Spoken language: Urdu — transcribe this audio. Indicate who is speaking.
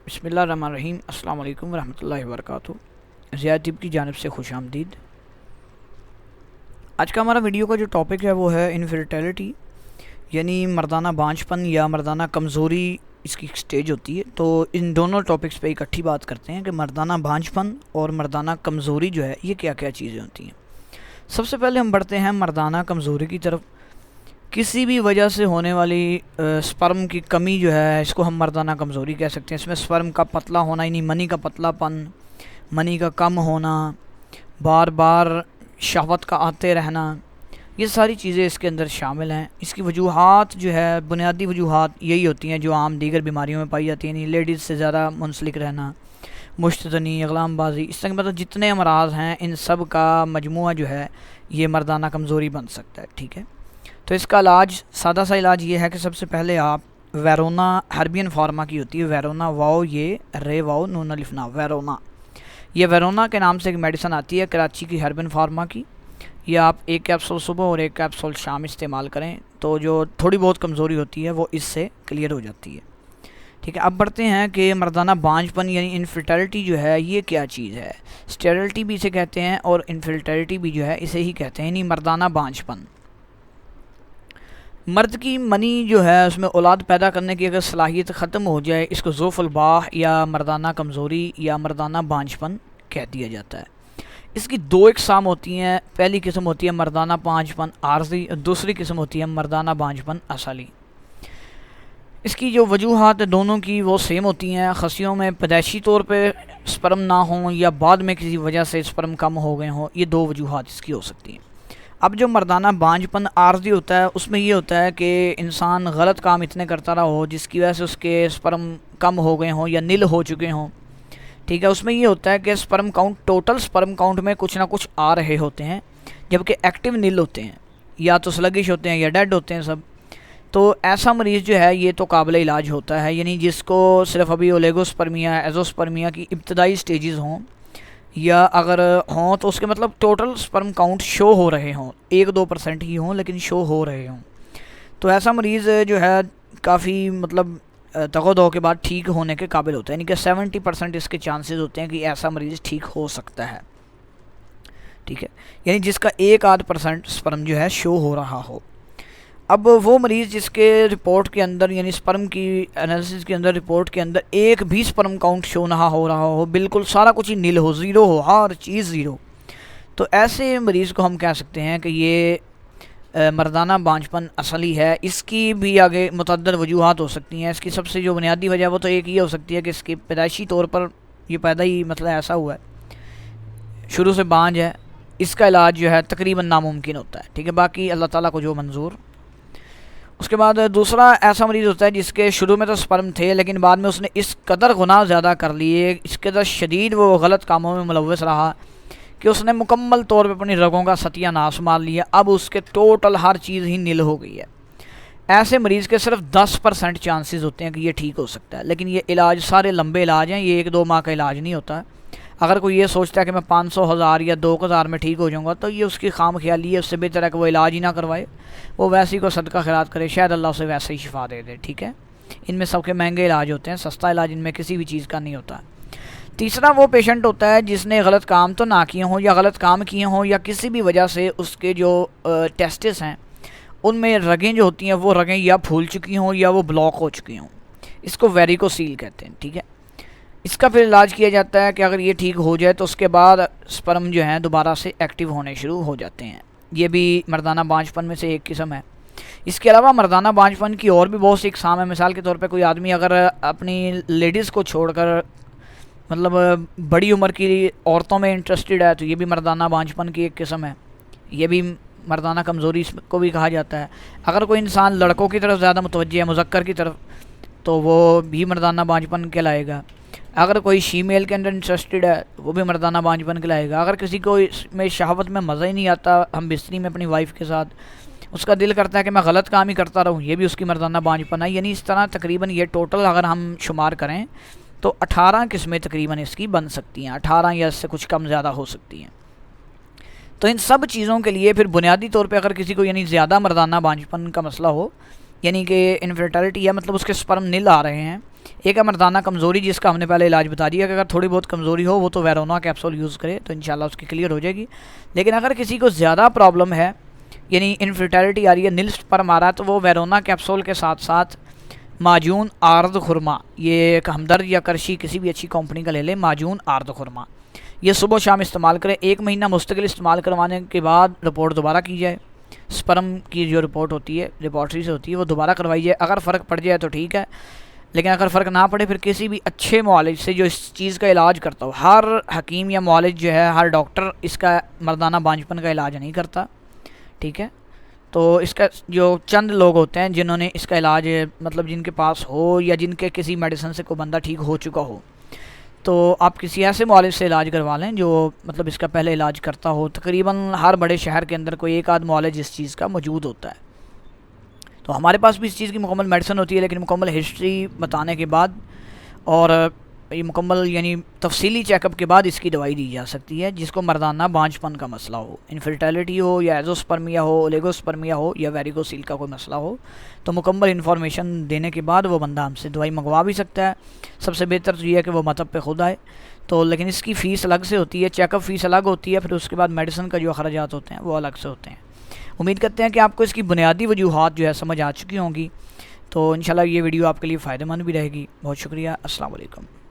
Speaker 1: بسم اللہ الرحمن الرحیم۔ السلام علیکم ورحمۃ اللہ وبرکاتہ۔ زیاد طب کی جانب سے خوش آمدید۔ آج کا ہمارا ویڈیو کا جو ٹاپک ہے وہ ہے انفرٹیلٹی، یعنی مردانہ بانجھ پن یا مردانہ کمزوری اس کی ایک سٹیج ہوتی ہے۔ تو ان دونوں ٹاپکس پہ اکٹھی بات کرتے ہیں کہ مردانہ بانجھ پن اور مردانہ کمزوری جو ہے یہ کیا کیا چیزیں ہوتی ہیں۔ سب سے پہلے ہم بڑھتے ہیں مردانہ کمزوری کی طرف۔ کسی بھی وجہ سے ہونے والی سپرم کی کمی جو ہے اس کو ہم مردانہ کمزوری کہہ سکتے ہیں۔ اس میں سپرم کا پتلا ہونا، یعنی منی کا پتلا پن، منی کا کم ہونا، بار بار شہوت کا آتے رہنا، یہ ساری چیزیں اس کے اندر شامل ہیں۔ اس کی وجوہات جو ہے، بنیادی وجوہات یہی ہوتی ہیں جو عام دیگر بیماریوں میں پائی جاتی ہیں، یعنی لیڈیز سے زیادہ منسلک رہنا، مشت تنی، اغلام بازی، اس طرح کے مطلب جتنے امراض ہیں ان سب کا مجموعہ جو ہے یہ مردانہ کمزوری بن سکتا ہے۔ ٹھیک ہے، تو اس کا علاج، سادہ سا علاج یہ ہے کہ سب سے پہلے آپ ویرونا ہربین فارما کی ہوتی ہے، ویرونا واؤ یہ رے واؤ نون الف نا، ویرونا، یہ ویرونا کے نام سے ایک میڈیسن آتی ہے کراچی کی ہربین فارما کی۔ یہ آپ ایک کیپسول صبح اور ایک کیپسول شام استعمال کریں تو جو تھوڑی بہت کمزوری ہوتی ہے وہ اس سے کلیئر ہو جاتی ہے۔ ٹھیک ہے، اب بڑھتے ہیں کہ مردانہ بانجھ پن یعنی انفرٹیلٹی جو ہے یہ کیا چیز ہے۔ اسٹیرلٹی بھی اسے کہتے ہیں اور انفرٹیلٹی بھی جو ہے اسے ہی کہتے ہیں، یعنی مردانہ بانجھ پن۔ مرد کی منی جو ہے اس میں اولاد پیدا کرنے کی اگر صلاحیت ختم ہو جائے، اس کو ضعف الباہ یا مردانہ کمزوری یا مردانہ بانجھ پن کہہ دیا جاتا ہے۔ اس کی دو اقسام ہوتی ہیں، پہلی قسم ہوتی ہے مردانہ بانجھ پن عارضی، دوسری قسم ہوتی ہے مردانہ بانجھ پن اصلی۔ اس کی جو وجوہات دونوں کی وہ سیم ہوتی ہیں، خصیوں میں پیدائشی طور پہ سپرم نہ ہوں یا بعد میں کسی وجہ سے سپرم کم ہو گئے ہوں، یہ دو وجوہات اس کی ہو سکتی ہیں۔ اب جو مردانہ بانجھ پن عارضی ہوتا ہے اس میں یہ ہوتا ہے کہ انسان غلط کام اتنے کرتا رہا ہو جس کی وجہ سے اس کے سپرم کم ہو گئے ہوں یا نل ہو چکے ہوں۔ ٹھیک ہے، اس میں یہ ہوتا ہے کہ sperm count, total sperm count میں کچھ نہ کچھ آ رہے ہوتے ہیں، جبکہ ایکٹیو نل ہوتے ہیں، یا تو سلگش ہوتے ہیں یا ڈیڈ ہوتے ہیں سب۔ تو ایسا مریض جو ہے یہ تو قابل علاج ہوتا ہے، یعنی جس کو صرف ابھی اولیگوسپرمیا، ایزوسپرمیا کی ابتدائی سٹیجز ہوں، یا اگر ہوں تو اس کے مطلب ٹوٹل سپرم کاؤنٹ شو ہو رہے ہوں، 1-2% ہی ہوں لیکن شو ہو رہے ہوں، تو ایسا مریض جو ہے کافی مطلب تگ دو کے بعد ٹھیک ہونے کے قابل ہوتا ہے، یعنی کہ 70% اس کے چانسز ہوتے ہیں کہ ایسا مریض ٹھیک ہو سکتا ہے۔ ٹھیک ہے، یعنی جس کا 1-8% سپرم جو ہے شو ہو رہا ہو۔ اب وہ مریض جس کے رپورٹ کے اندر، یعنی سپرم کی انالیسس کے اندر، رپورٹ کے اندر ایک بھی سپرم کاؤنٹ شو نہ ہو رہا ہو، بالکل سارا کچھ ہی نل ہو، زیرو ہو، ہر چیز زیرو، تو ایسے مریض کو ہم کہہ سکتے ہیں کہ یہ مردانہ بانجھ پن اصلی ہے۔ اس کی بھی آگے متعدد وجوہات ہو سکتی ہیں۔ اس کی سب سے جو بنیادی وجہ وہ تو ایک یہ ہو سکتی ہے کہ اس کی پیدائشی طور پر یہ پیدا ہی مسئلہ ایسا ہوا ہے، شروع سے بانجھ ہے، اس کا علاج جو ہے تقریباً ناممکن ہوتا ہے۔ ٹھیک ہے، باقی اللہ تعالیٰ کو جو منظور۔ اس کے بعد دوسرا ایسا مریض ہوتا ہے جس کے شروع میں تو سپرم تھے لیکن بعد میں اس نے اس قدر گناہ زیادہ کر لیے، اس قدر شدید وہ غلط کاموں میں ملوث رہا کہ اس نے مکمل طور پہ اپنی رگوں کا ستیہ ناش مار لیا، اب اس کے ٹوٹل ہر چیز ہی نل ہو گئی ہے۔ ایسے مریض کے صرف 10% چانسز ہوتے ہیں کہ یہ ٹھیک ہو سکتا ہے، لیکن یہ علاج سارے لمبے علاج ہیں، یہ 1-2 ماہ کا علاج نہیں ہوتا۔ اگر کوئی یہ سوچتا ہے کہ میں 500، 1000 یا 2000 میں ٹھیک ہو جاؤں گا تو یہ اس کی خام خیالی ہے، اس سے بہتر ہے کہ وہ علاج ہی نہ کروائے، وہ ویسے ہی کو صدقہ خیرات کرے، شاید اللہ اسے ویسے ہی شفا دے دے۔ ٹھیک ہے، ان میں سب کے مہنگے علاج ہوتے ہیں، سستا علاج ان میں کسی بھی چیز کا نہیں ہوتا۔ تیسرا وہ پیشنٹ ہوتا ہے جس نے غلط کام تو نہ کیے ہوں یا غلط کام کیے ہوں یا کسی بھی وجہ سے اس کے جو ٹیسٹس ہیں ان میں رگیں جو ہوتی ہیں وہ رگیں یا پھول چکی ہوں یا وہ بلاک ہو چکی ہوں، اس کو ویریکوسیل کہتے ہیں۔ ٹھیک ہے، اس کا پھر علاج کیا جاتا ہے کہ اگر یہ ٹھیک ہو جائے تو اس کے بعد سپرم جو ہیں دوبارہ سے ایکٹیو ہونے شروع ہو جاتے ہیں۔ یہ بھی مردانہ بانجھ پن میں سے ایک قسم ہے۔ اس کے علاوہ مردانہ بانجھ پن کی اور بھی بہت سی اقسام ہیں۔ مثال کے طور پہ کوئی آدمی اگر اپنی لیڈیز کو چھوڑ کر مطلب بڑی عمر کی عورتوں میں انٹرسٹڈ ہے تو یہ بھی مردانہ بانجھ پن کی ایک قسم ہے، یہ بھی مردانہ کمزوری اس کو بھی کہا جاتا ہے۔ اگر کوئی انسان لڑکوں کی طرف زیادہ متوجہ ہے، مذکر کی طرف، تو وہ بھی مردانہ بانجھ پن کہلائے گا۔ اگر کوئی شیمیل کے اندر انٹرسٹڈ ہے وہ بھی مردانہ بانجھ پن کہلائے گا۔ اگر کسی کو اس میں شہوت میں مزہ ہی نہیں آتا ہم بستری میں اپنی وائف کے ساتھ، اس کا دل کرتا ہے کہ میں غلط کام ہی کرتا رہوں، یہ بھی اس کی مردانہ بانجھ پن ہے۔ یعنی اس طرح تقریباً یہ ٹوٹل اگر ہم شمار کریں تو 18 قسمیں تقریباً اس کی بن سکتی ہیں، 18 یا اس سے کچھ کم زیادہ ہو سکتی ہیں۔ تو ان سب چیزوں کے لیے پھر بنیادی طور پہ اگر کسی کو یعنی زیادہ مردانہ بانجھ پن کا مسئلہ ہو، یعنی کہ انفرٹیلٹی ہے، مطلب اس کے سپرم نل آ رہے ہیں، ایک ہے مردانہ کمزوری، جس کا ہم نے پہلے علاج بتا دیا کہ اگر تھوڑی بہت کمزوری ہو وہ تو ویرونا کیپسول یوز کرے تو انشاءاللہ اس کی کلیئر ہو جائے گی. لیکن اگر کسی کو زیادہ پرابلم ہے، یعنی انفرٹیلٹی آ رہی ہے، نلس پر مارا، تو وہ ویرونا کیپسول کے ساتھ ساتھ معجون آرد خرما، یہ ایک ہمدرد یا کرشی کسی بھی اچھی کمپنی کا لے لیں، معجون آرد خرما، یہ صبح و شام استعمال کریں. 1 مہینہ مستقل استعمال کروانے کے بعد رپورٹ دوبارہ کی جائے. سپرم کی جو رپورٹ ہوتی ہے لیبارٹری سے ہوتی ہے وہ دوبارہ کروائی جائے. اگر فرق پڑ جائے تو ٹھیک ہے، لیکن اگر فرق نہ پڑے پھر کسی بھی اچھے معالج سے جو اس چیز کا علاج کرتا ہو. ہر حکیم یا معالج جو ہے، ہر ڈاکٹر اس کا مردانہ بانجھپن کا علاج نہیں کرتا، ٹھیک ہے. تو اس کا جو چند لوگ ہوتے ہیں جنہوں نے اس کا علاج مطلب جن کے پاس ہو یا جن کے کسی میڈیسن سے کوئی بندہ ٹھیک ہو چکا ہو، تو آپ کسی ایسے معالج سے علاج کروا لیں جو مطلب اس کا پہلے علاج کرتا ہو. تقریباً ہر بڑے شہر کے اندر کوئی ایک آدھ معالج اس چیز کا موجود ہوتا ہے. تو ہمارے پاس بھی اس چیز کی مکمل میڈیسن ہوتی ہے، لیکن مکمل ہسٹری بتانے کے بعد اور یہ مکمل یعنی تفصیلی چیک اپ کے بعد اس کی دوائی دی جا سکتی ہے. جس کو مردانہ بانجھپن کا مسئلہ ہو، انفرٹیلٹی ہو یا ایزوسپرمیا ہو، اولیگوسپرمیا ہو یا ویریگوسیل کا کوئی مسئلہ ہو، تو مکمل انفارمیشن دینے کے بعد وہ بندہ ہم سے دوائی منگوا بھی سکتا ہے. سب سے بہتر تو یہ ہے کہ وہ مطب پہ خود آئے. تو لیکن اس کی فیس الگ سے ہوتی ہے، چیک اپ فیس الگ ہوتی ہے، پھر اس کے بعد میڈیسن کا جو اخراجات ہوتے ہیں وہ الگ سے ہوتے ہیں. امید کرتے ہیں کہ آپ کو اس کی بنیادی وجوہات جو ہے سمجھ آ چکی ہوں گی. تو انشاءاللہ یہ ویڈیو آپ کے لیے فائدہ مند بھی رہے گی. بہت شکریہ. السلام علیکم.